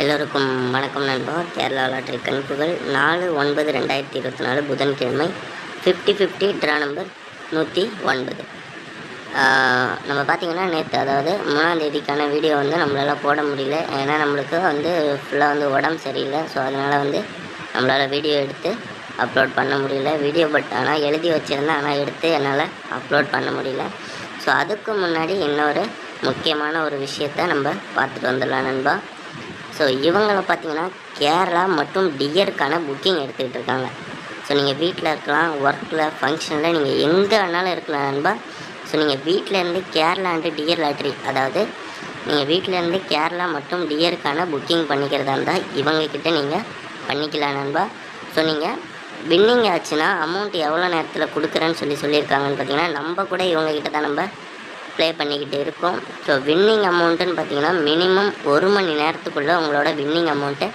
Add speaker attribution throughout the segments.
Speaker 1: எல்லோருக்கும் வணக்கம் நண்பா. கேரளா லாட்டரி கணிப்புகள் 4/9/2024 புதன்கிழமை 50/50 ட்ரா நம்பர் 109. நம்ம பார்த்திங்கன்னா நேற்று, அதாவது 3ஆம் தேதிக்கான வீடியோ நம்மளால் போட முடியல. ஏன்னா நம்மளுக்கு ஃபுல்லாக உடம்பு சரியில்லை. ஸோ அதனால் நம்மளால் வீடியோ எடுத்து அப்லோட் பண்ண முடியல. வீடியோ ஆனால் எழுதி வச்சுருந்தேன், ஆனால் எடுத்து என்னால் அப்லோட் பண்ண முடியல. ஸோ அதுக்கு முன்னாடி இன்னொரு முக்கியமான ஒரு விஷயத்தை நம்ம பார்த்துட்டு வந்துடலாம் நண்பா. ஸோ இவங்களை பார்த்திங்கன்னா கேரளா மற்றும் டியருக்கான புக்கிங் எடுத்துக்கிட்டு இருக்காங்க. ஸோ நீங்கள் வீட்டில் இருக்கலாம், ஒர்க்கில், ஃபங்க்ஷனில், நீங்கள் எங்கே வேணாலும் இருக்கலாம் நண்பா. ஸோ நீங்கள் வீட்டிலேருந்து கேரளா அண்டு டியர் லாட்ரி, அதாவது நீங்கள் வீட்டிலேருந்து கேரளா மற்றும் டியருக்கான புக்கிங் பண்ணிக்கிறதா இருந்தால் இவங்கக்கிட்ட நீங்கள் பண்ணிக்கலாம் நண்பா. ஸோ நீங்கள் வின்னிங் ஆச்சுன்னா அமௌண்ட் எவ்வளோ நேரத்தில் கொடுக்குறேன்னு சொல்லியிருக்காங்கன்னு பார்த்தீங்கன்னா, நம்ம கூட இவங்கக்கிட்ட தான் நம்ம ப்ளே பண்ணிக்கிட்டு இருக்கோம். ஸோ வின்னிங் அமௌண்ட்டுன்னு பார்த்தீங்கன்னா மினிமம் 1 மணி நேரத்துக்குள்ளே உங்களோட வின்னிங் அமௌண்ட்டை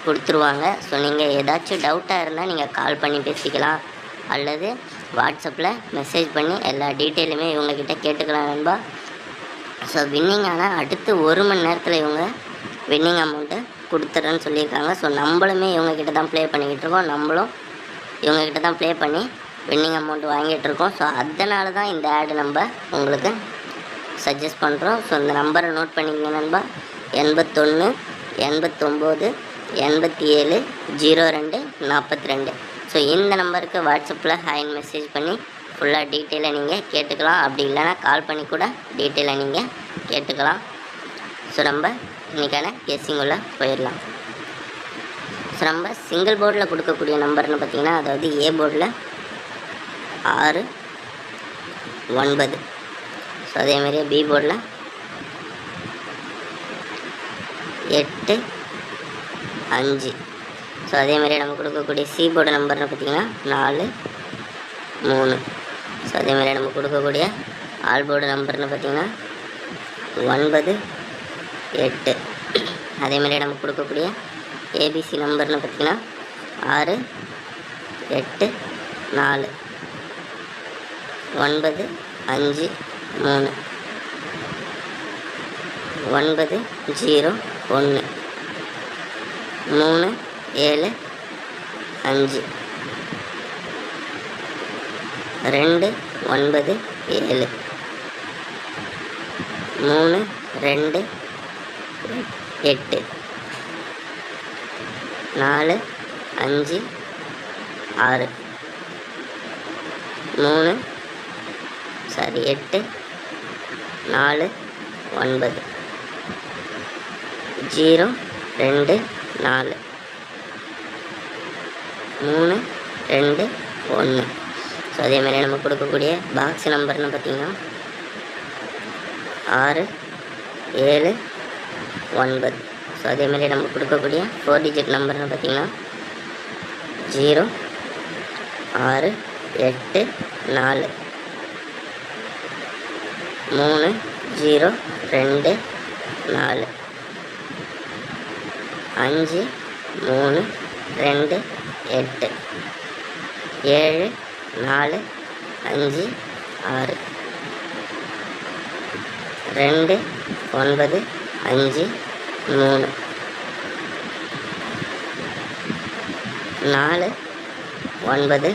Speaker 1: கொடுத்துருவாங்க. ஸோ நீங்கள் ஏதாச்சும் டவுட்டாக இருந்தால் நீங்கள் கால் பண்ணி பேசிக்கலாம், அல்லது வாட்ஸ்அப்பில் மெசேஜ் பண்ணி எல்லா டீட்டெயிலுமே இவங்கக்கிட்ட கேட்டுக்கலாம் நண்பா. ஸோ வின்னிங் ஆனால் அடுத்து 1 மணி நேரத்தில் இவங்க வின்னிங் அமௌண்ட்டை கொடுத்துட்றேன்னு சொல்லியிருக்காங்க. ஸோ நம்மளுமே இவங்கக்கிட்ட தான் ப்ளே பண்ணிக்கிட்டு இருக்கோம், நம்மளும் இவங்கக்கிட்ட தான் ப்ளே பண்ணி வின்னிங் அமௌண்ட் வாங்கிட்டுருக்கோம். ஸோ அதனால தான் இந்த ஆடு நம்ம உங்களுக்கு சஜஸ்ட் பண்ணுறோம். ஸோ இந்த நம்பரை நோட் பண்ணிக்கங்க நண்பா. 81 89 87 02 42. ஸோ இந்த நம்பருக்கு வாட்ஸ்அப்பில் ஹாய்ன்னு மெசேஜ் பண்ணி ஃபுல்லாக டீட்டெயிலை நீங்கள் கேட்டுக்கலாம். அப்படி இல்லைனா கால் பண்ணி கூட டீட்டெயிலை நீங்கள் கேட்டுக்கலாம். ஸோ நம்ம இன்றைக்கான கெஸ்ஸிங் உள்ள போயிடலாம். ஸோ நம்ம சிங்கிள் போர்டில் கொடுக்கக்கூடிய நம்பர்னு பார்த்திங்கன்னா, அதாவது ஏ போர்டில் 6 9. ஸோ அதேமாதிரியே பி போர்டில் 8 5. ஸோ அதேமாதிரியே நம்ம கொடுக்கக்கூடிய சி போர்டு நம்பர்னு பார்த்திங்கன்னா 4 3. ஸோ அதேமாதிரியே நம்ம கொடுக்கக்கூடிய ஆல் போர்டு நம்பர்னு பார்த்திங்கன்னா 9 8. அதேமாதிரியே நம்ம கொடுக்கக்கூடிய ஏபிசி நம்பர்னு பார்த்திங்கன்னா 6 8 4 9 5 3 9 0 1 3 7 5 2 9 7 3 2 8 4 5 6 3 8 4 9 0 2 4 3 2 1. ஸோ அதேமாதிரி நம்ம கொடுக்கக்கூடிய பாக்ஸ் நம்பர்னு பார்த்திங்கன்னா 6 7 9. ஸோ அதேமாதிரி நம்ம கொடுக்கக்கூடிய 4 டிஜிட் நம்பர்னு பார்த்திங்கன்னா 0 6 8 4 3 0 2 4 5 3 2 8 7 4 5 6 2 9 5 3 4 9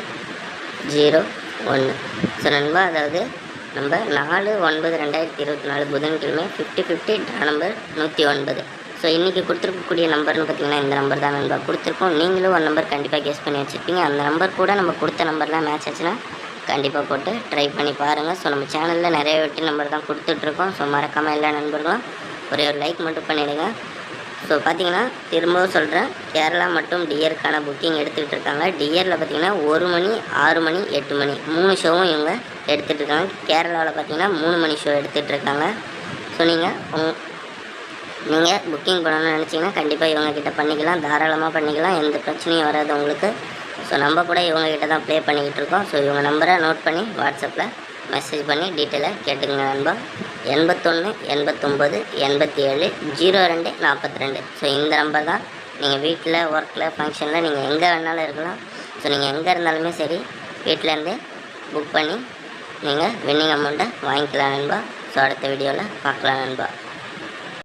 Speaker 1: 0 1. ஸோ நண்பா, அதாவது நம்ம 4/9/2024 புதன்கிழமை 50/50 ட்ரா நம்பர் 109. ஸோ இன்றைக்கி கொடுத்துருக்கக்கூடிய நம்பர்னு பார்த்திங்கன்னா இந்த நம்பர் தான் நண்பா கொடுத்துருக்கோம். நீங்களும் ஒரு நம்பர் கண்டிப்பாக கெஸ் பண்ணி வச்சுருப்பீங்க. அந்த நம்பர் கூட நம்ம கொடுத்த நம்பர்லாம் மேட்ச் ஆச்சுன்னா கண்டிப்பாக போட்டு ட்ரை பண்ணி பாருங்கள். ஸோ நம்ம சேனலில் நிறைய வெட்டி நம்பர் தான் கொடுத்துட்ருக்கோம். ஸோ மறக்காமல் எல்லா நண்பர்களும் ஒரே ஒரு லைக் மட்டும் பண்ணிவிடுங்க. ஸோ பார்த்திங்கன்னா திரும்பவும் சொல்கிறேன், கேரளா மற்றும் டியருக்கான புக்கிங் எடுத்துக்கிட்டு இருக்காங்க. டியரில் பார்த்திங்கன்னா 1 மணி 6 மணி 8 மணி 3 ஷோவும் இவங்க எடுத்துகிட்டு இருக்காங்க. கேரளாவில் பார்த்திங்கன்னா 3 மணி ஷோ எடுத்துகிட்ருக்காங்க. ஸோ நீங்கள் புக்கிங் பண்ணணும்னு நினச்சிங்கன்னா கண்டிப்பாக இவங்கக்கிட்ட பண்ணிக்கலாம், தாராளமாக பண்ணிக்கலாம், எந்த பிரச்சனையும் வராது உங்களுக்கு. ஸோ நம்ம கூட இவங்கக்கிட்ட தான் ப்ளே பண்ணிக்கிட்டு இருக்கோம். ஸோ இவங்க நம்பரை நோட் பண்ணி வாட்ஸ்அப்பில் மெசேஜ் பண்ணி டீட்டெயிலாக கேட்டுங்க நண்பா. 81 89 87 02 42. ஸோ இந்த நம்பர் தான். நீங்கள் வீட்டில், ஒர்க்கில், ஃபங்க்ஷனில் நீங்கள் எங்கே வேணாலும் இருக்கலாம். ஸோ நீங்கள் எங்கே இருந்தாலுமே சரி வீட்டிலேருந்தே புக் பண்ணி நீங்கள் வின்னிங் அமௌண்ட்டை வாங்கிக்கலாம் நண்பா. ஸோ அடுத்த வீடியோவில் பார்க்கலாம் நண்பா.